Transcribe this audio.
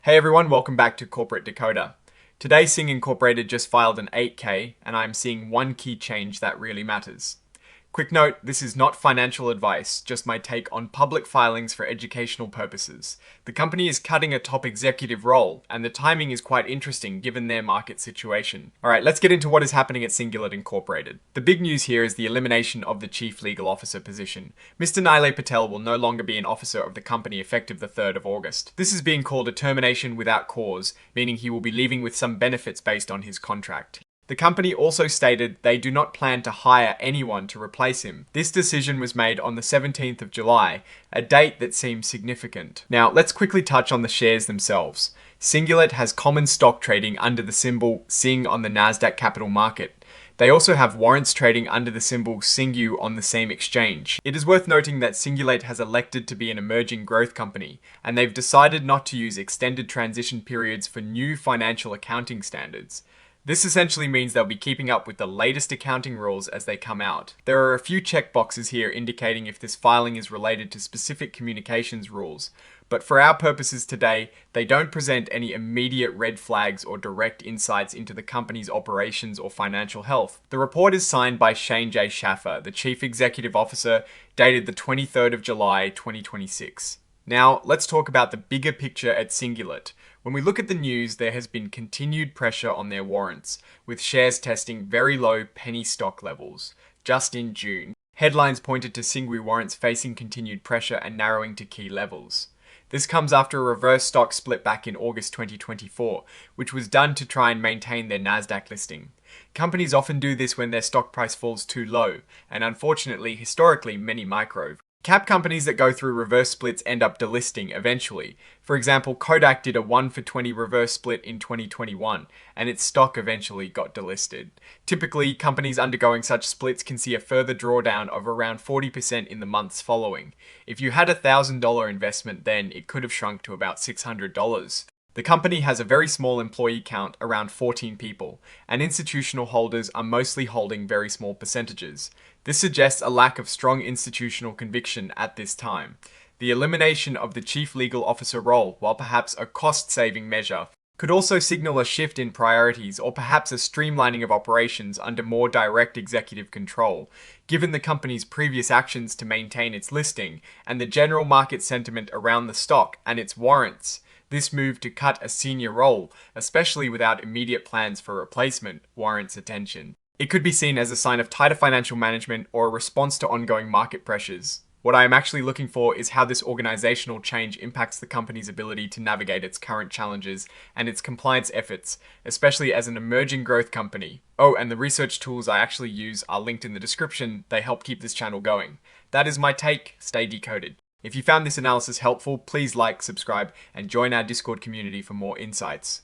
Hey everyone, welcome back to Corporate Decoder. Today, CING Incorporated just filed an 8K, and I'm seeing one key change that really matters. Quick note, this is not financial advice, just my take on public filings for educational purposes. The company is cutting a top executive role, and the timing is quite interesting given their market situation. Alright, let's get into what is happening at Cingulate Incorporated. The big news here is the elimination of the Chief Legal Officer position. Mr. Nilay Patel will no longer be an officer of the company effective the 3rd of August. This is being called a termination without cause, meaning he will be leaving with some benefits based on his contract. The company also stated they do not plan to hire anyone to replace him. This decision was made on the 17th of July, a date that seems significant. Now, let's quickly touch on the shares themselves. Cingulate has common stock trading under the symbol CING on the Nasdaq Capital Market. They also have warrants trading under the symbol CINGU on the same exchange. It is worth noting that Cingulate has elected to be an emerging growth company, and they've decided not to use extended transition periods for new financial accounting standards. This essentially means they'll be keeping up with the latest accounting rules as they come out. There are a few checkboxes here indicating if this filing is related to specific communications rules, but for our purposes today, they don't present any immediate red flags or direct insights into the company's operations or financial health. The report is signed by Shane J. Schaffer, the Chief Executive Officer, dated the 23rd of July, 2026. Now, let's talk about the bigger picture at Cingulate. When we look at the news, there has been continued pressure on their warrants, with shares testing very low penny stock levels. Just in June, headlines pointed to CINGW warrants facing continued pressure and narrowing to key levels. This comes after a reverse stock split back in August 2024, which was done to try and maintain their Nasdaq listing. Companies often do this when their stock price falls too low, and unfortunately, historically, many micro. Cap companies that go through reverse splits end up delisting eventually. For example, Kodak did a 1-for-20 reverse split in 2021, and its stock eventually got delisted. Typically, companies undergoing such splits can see a further drawdown of around 40% in the months following. If you had a $1,000 investment then, it could have shrunk to about $600. The company has a very small employee count, around 14 people, and institutional holders are mostly holding very small percentages. This suggests a lack of strong institutional conviction at this time. The elimination of the Chief Legal Officer role, while perhaps a cost-saving measure, could also signal a shift in priorities or perhaps a streamlining of operations under more direct executive control, given the company's previous actions to maintain its listing and the general market sentiment around the stock and its warrants. This move to cut a senior role, especially without immediate plans for replacement, warrants attention. It could be seen as a sign of tighter financial management or a response to ongoing market pressures. What I am actually looking for is how this organizational change impacts the company's ability to navigate its current challenges and its compliance efforts, especially as an emerging growth company. Oh, and the research tools I actually use are linked in the description. They help keep this channel going. That is my take. Stay decoded. If you found this analysis helpful, please like, subscribe, and join our Discord community for more insights.